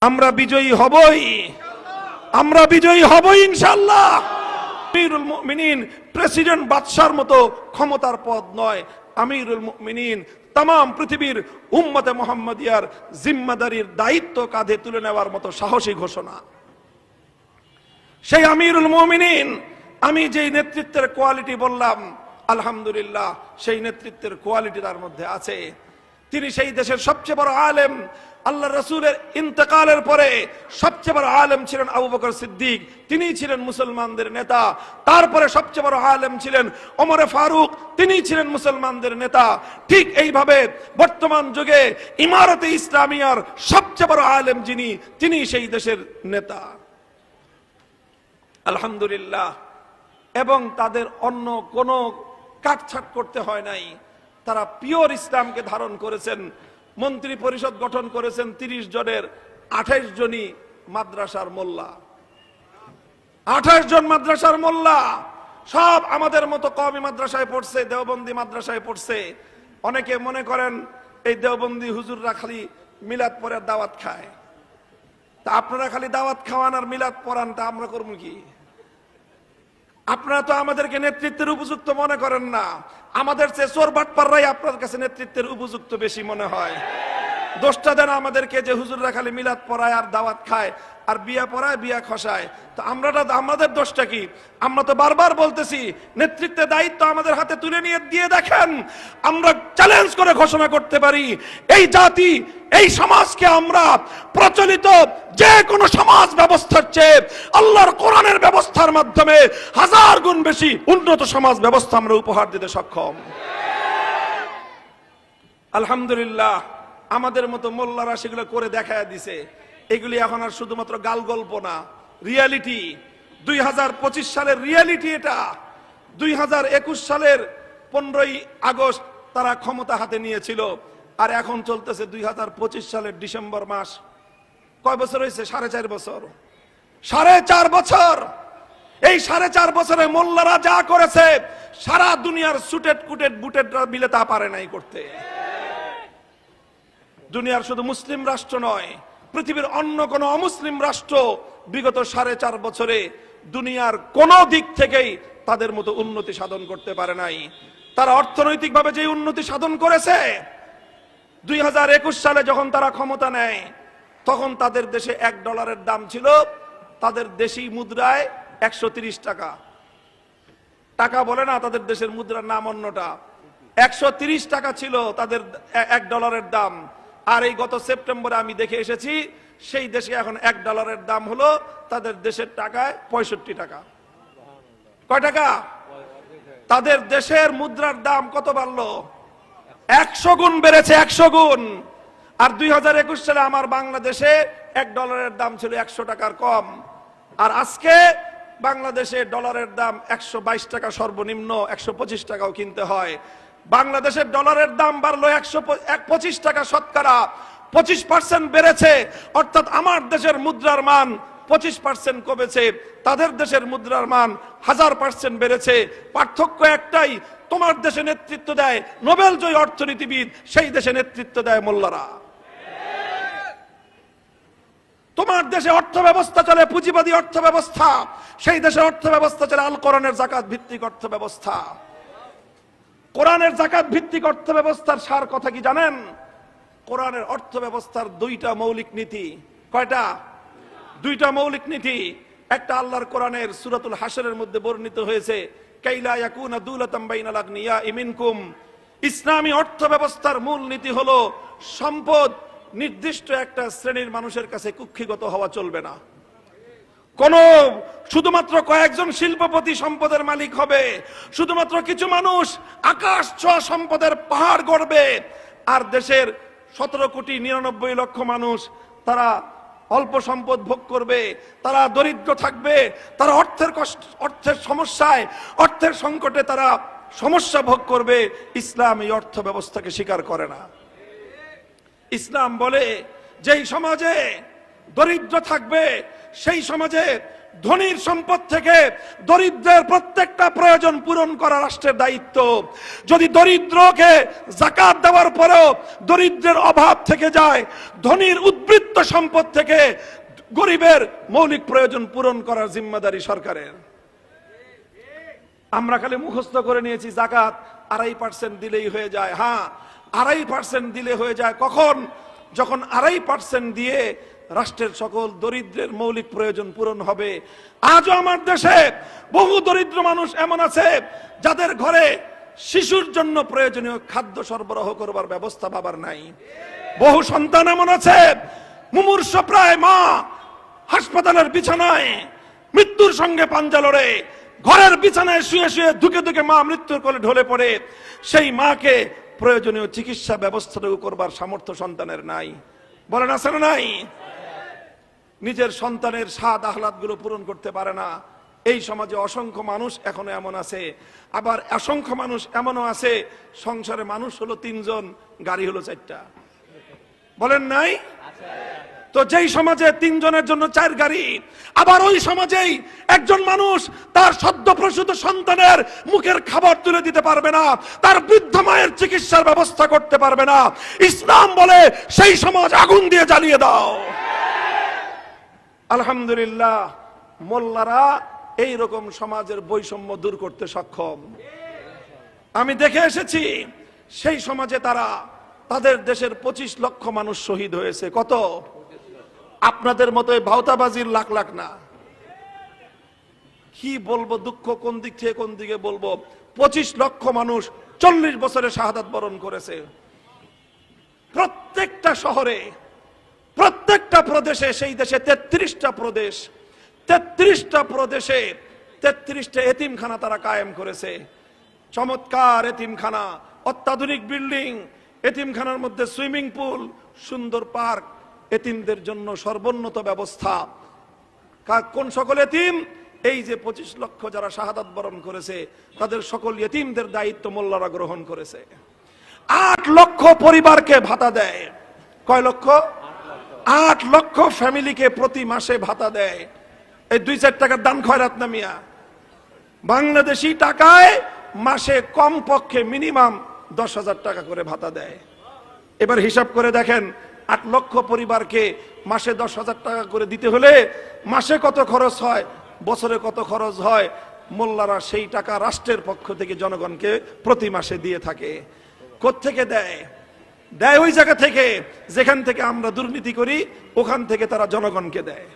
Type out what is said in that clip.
আমরা বিজয়ী হবই, আমরা বিজয়ী হবই ইনশাআল্লাহ। আমিরুল মুমিনিন প্রেসিডেন্ট বাদশার মতো ক্ষমতার পদ নয়, আমিরুল মুমিনিন তাম পৃথিবীর উম্মতে মুহাম্মাদিয়ার জিম্মাদারির দায়িত্ব কাঁধে তুলে নেওয়ার মতো সাহসী ঘোষণা। সেই আমিরুল মুমিনিন, আমি যেই নেতৃত্বের কোয়ালিটি বললাম, আলহামদুলিল্লাহ সেই নেতৃত্বের কোয়ালিটি তার মধ্যে আছে। তিনি সেই দেশের সবচেয়ে বড় আলেম। আল্লাহ রাসূলের ইন্তেকালের পরে সবচেয়ে বড় আলেম ছিলেন আবু বকর সিদ্দিক, তিনি ছিলেন মুসলমানদের নেতা। তারপরে সবচেয়ে বড় আলেম ছিলেন ওমর ফারুক, তিনি ছিলেন মুসলমানদের নেতা। ঠিক এইভাবে বর্তমান যুগে ইমারতে ইসলামিয়ার সবচেয়ে বড় আলেম যিনি, তিনি সেই দেশের নেতা, আলহামদুলিল্লাহ। এবং তাদের অন্য কোনো কাটছাট করতে হয় নাই, তারা পিওর ইসলামকে ধারণ করেছেন। মন্ত্রী পরিষদ গঠন করেছেন 30 জনের, 28 জনই মাদ্রাসার মোল্লা, 28 জন মাদ্রাসার মোল্লা। সব আমাদের মতো কওমি মাদ্রাসায় পড়ছে, দেওবন্দি মাদ্রাসায় পড়ছে। অনেকে মনে করেন এই দেওবন্দি হুজুররা খালি মিলাদ পড়ে দাওয়াত খায়, তা আপনারা খালি দাওয়াত খাওয়ান আর মিলাদ পড়ান, তা আমরা করবো কি? আপনারা তো আমাদেরকে নেতৃত্বের উপযুক্ত মনে করেন না, আমাদের চেয়ে চোর বাটপাররাই আপনার কাছে নেতৃত্বের উপযুক্ত বেশি মনে হয়। দোষটা দেন আমাদেরকে যে হুজুররা খালি মিলাদ পড়ায় আর দাওয়াত খায় আর বিয়া পড়ায় বিয়া খসায়। তো আমাদের দোষটা কি? আমরা তো বারবার বলতেছি নেতৃত্বের দায়িত্ব আমাদের হাতে তুলে নিয়ে দিয়ে দেখেন, আমরা চ্যালেঞ্জ করে ঘোষণা করতে পারি এই জাতি, এই সমাজকে আমরা প্রচলিত যে কোনো সমাজ ব্যবস্থার চেয়ে আল্লাহর কোরআনের ব্যবস্থার মাধ্যমে 1000 গুণ বেশি উন্নত সমাজ ব্যবস্থা আমরা উপহার দিতে সক্ষম। আলহামদুলিল্লাহ, আমাদের মতো মোল্লারা সেগুলো করে দেখায় দিছে। এগুলি এখন আর শুধুমাত্র গাল গল্প না, রিয়ালিটি। 2025 সালের রিয়ালিটি এটা। 2021 সালের 15ই আগস্ট তারা ক্ষমতা হাতে নিয়েছিল, আর এখন চলতেছে 2025 সালের ডিসেম্বর মাস। কয় বছর হয়েছে? 4.5 বছর। 4.5 বছর। এই 4.5 বছরে মোল্লারা যা করেছে সারা দুনিয়ার সুটেড কুটেড বুটেডরা মিলে তা পারে নাই করতে। দুনিয়ার শুধু মুসলিম রাষ্ট্র নয়, পৃথিবীর অন্য কোন অমুসলিম রাষ্ট্র বিগত 4.5 বছরে দুনিয়ার কোন দিক থেকেই তাদের মতো উন্নতি সাধন করতে পারে নাই। তারা অর্থনৈতিকভাবে যে উন্নতি সাধন করেছে, 2021 সালে যখন তারা ক্ষমতা নেয় তখন তাদের দেশে $1 দাম ছিল তাদের দেশি মুদ্রায় 130 টাকা। টাকা বলে না, তাদের দেশের মুদ্রার নাম অন্যটা। 130 টাকা ছিল তাদের $1 দাম। আর এই গত সেপ্টেম্বরে আমি দেখে এসেছি সেই দেশে এখন $1 দাম হলো তাদের দেশের টাকায় 65 টাকা। কয় টাকা? তাদের দেশের মুদ্রার দাম কত বাড়লো? 100 গুণ বেড়েছে, 100 গুণ। আর 2021 সালে আমার বাংলাদেশে $1 দাম ছিল 100 টাকার কম। আর আজকে বাংলাদেশে ডলারের দাম 122 টাকা সর্বনিম্ন, 125 টাকাও কিনতে হয়। বাংলাদেশের ডলারের দাম বাড়লো 125 টাকা, শতকরা 25% বেড়েছে। অর্থাৎ আমার দেশের মুদ্রার মান 25% কমেছে, তাদের দেশের মুদ্রার মান 1000% বেড়েছে। পার্থক্য একটাই, তোমার দেশে নেতৃত্ব দেয় নোবেল জয়ী অর্থনীতিবিদ, সেই দেশে নেতৃত্ব দেয় মোল্লারা। তোমার দেশে অর্থ ব্যবস্থা চলে পুঁজিবাদী অর্থ ব্যবস্থা, সেই দেশের অর্থ ব্যবস্থা চলে আল কোরআনের যাকাত ভিত্তিক অর্থ ব্যবস্থা। কোরআনের যাকাত ভিত্তিক অর্থ ব্যবস্থার সার কথা কি জানেন? কোরআনের অর্থ ব্যবস্থার 2টা মৌলিক নীতি। কয়টা? 2টা মৌলিক নীতি। একটা আল্লাহর কোরআনের সূরাতুল হাশরের মধ্যে বর্ণিত হয়েছে, কাইলা ইয়াকুনা দুলাতাম বাইনাল আগনিয়া মিনকুম। ইসলামী অর্থ ব্যবস্থার মূল নীতি হলো সম্পদ নির্দিষ্ট একটা শ্রেণীর মানুষের কাছে কুক্ষিগত হওয়া চলবে না। কোন শুধুমাত্র কয়েকজন শিল্পপতি সম্পদের মালিক হবে, শুধুমাত্র কিছু মানুষ আকাশ ছোঁয়া সম্পদের পাহাড় গড়বে, আর দেশের 17,99,00,000 মানুষ তারা অল্প সম্পদ ভোগ করবে, তারা দরিদ্র থাকবে, তারা অর্থের সমস্যায়, অর্থের সংকটে তারা সমস্যা ভোগ করবে। ইসলাম এই অর্থ ব্যবস্থাকে স্বীকার করে না। ইসলাম বলে যেই সমাজে দরিদ্র থাকবে সেই সমাজে ধনীর সম্পদ থেকে দরিদ্রের প্রত্যেকটা প্রয়োজন পূরণ করা রাষ্ট্রের দায়িত্ব। যদি দরিদ্রকে যাকাত দেওয়ার পরেও দরিদ্রের অভাব থেকে যায়, ধনীর উদ্বৃত্ত সম্পদ থেকে গরিবের মৌলিক প্রয়োজন পূরণ করার জিম্মাদারি সরকারের। আমরা খালি মুখস্থ করে নিয়েছি যাকাত 2.5% দিলেই হয়ে যায়। হ্যাঁ, 2.5% দিলে হয়ে যায়। কখন? যখন 2.5% দিয়ে রাষ্ট্রের সকল দরিদ্রের মৌলিক প্রয়োজন পূরণ হবে। আজও আমার দেশে বহু দরিদ্র মানুষ এমন আছে যাদের ঘরে শিশুর জন্য প্রয়োজনীয় খাদ্য সরবরাহ করবার ব্যবস্থা বাবার নাই। বহু সন্তান এমন আছে মুমূর্ষ প্রায় মা হাসপাতালের বিছানায় মৃত্যুর সঙ্গে পাঞ্জা লড়ে, ঘরের বিছানায় শুয়ে শুয়ে ধুকে ধুকে মা মৃত্যুর কোলে ঢলে পড়ে। সেই মাকে প্রয়োজনীয় চিকিৎসা ব্যবস্থাটুকু করবার সামর্থ্য সন্তানের নাই। বলেন আছে না নাই? নিজের সন্তানের স্বাদ আহ্লাদ গুলো পূরণ করতে পারে না। এই সমাজে অসংখ্য মানুষ এখনো এমন আছে। আবার অসংখ্য মানুষ এমনও আছে সংসারে মানুষ হলো 3 জন, গাড়ি হলো 4টা। বলেন নাই? তো যেই সমাজে 3 জনের জন্য 4 গাড়ি, আবার ওই সমাজেই একজন মানুষ তার সদ্য প্রসূত সন্তানের মুখের খাবার তুলে দিতে পারবে না, তার বৃদ্ধ মায়ের চিকিৎসার ব্যবস্থা করতে পারবে না। ইসলাম বলে সেই সমাজ আগুন দিয়ে জ্বালিয়ে দাও। আলহামদুলিল্লাহ, মোল্লারা এই রকম সমাজের বৈষম্য দূর করতে সক্ষম। আমি দেখে এসেছি সেই সমাজে তাদের দেশের 25 লক্ষ মানুষ শহীদ হয়েছে। কত? আপনাদের মতো ভাওতাবাজির লাখ লাখ না। কি বলবো, দুঃখ কোন দিক থেকে কোন দিকে বলবো। 25 লক্ষ মানুষ 40 বছরে শাহাদাত বরণ করেছে। প্রত্যেকটা শহরে, প্রত্যেকটা প্রদেশে, সেই দেশে 33টা প্রদেশ, 33টা প্রদেশে 33টা এতিমখানা তারা কায়েম করেছে। চমৎকার এতিমখানা, অত্যাধুনিক বিল্ডিং, এতিমখানার মধ্যে সুইমিং পুল, সুন্দর পার্ক, এতিমদের জন্য সর্বোন্নত ব্যবস্থা। কোন সকল এতিম? এই যে 25 লক্ষ যারা শাহাদাত বরণ করেছে তাদের সকল এতিমদের দায়িত্ব মোল্লারা গ্রহণ করেছে। 8 লক্ষ পরিবারকে ভাতা দেয়। কয় লক্ষ? 8 লক্ষ ফ্যামিলিকে প্রতি মাসে ভাতা দেয়। এই 2-4 টাকার দান খয়রাত না মিয়া। বাংলাদেশি টাকায় মাসে কমপক্ষে মিনিমাম 10,000 টাকা করে ভাতা দেয়। এবার হিসাব করে দেখেন, 8 লক্ষ পরিবারকে মাসে 10,000 টাকা করে দিতে হলে মাসে কত খরচ হয়, বছরে কত খরচ হয়। মোল্লারা সেই টাকা রাষ্ট্রের পক্ষ থেকে জনগণকে প্রতি মাসে দিয়ে থাকে। কোত্থেকে দেয়? দেয় ওই জায়গা থেকে যেখান থেকে আমরা দুর্নীতি করি, ওখান থেকে তারা জনগণকে দেয়।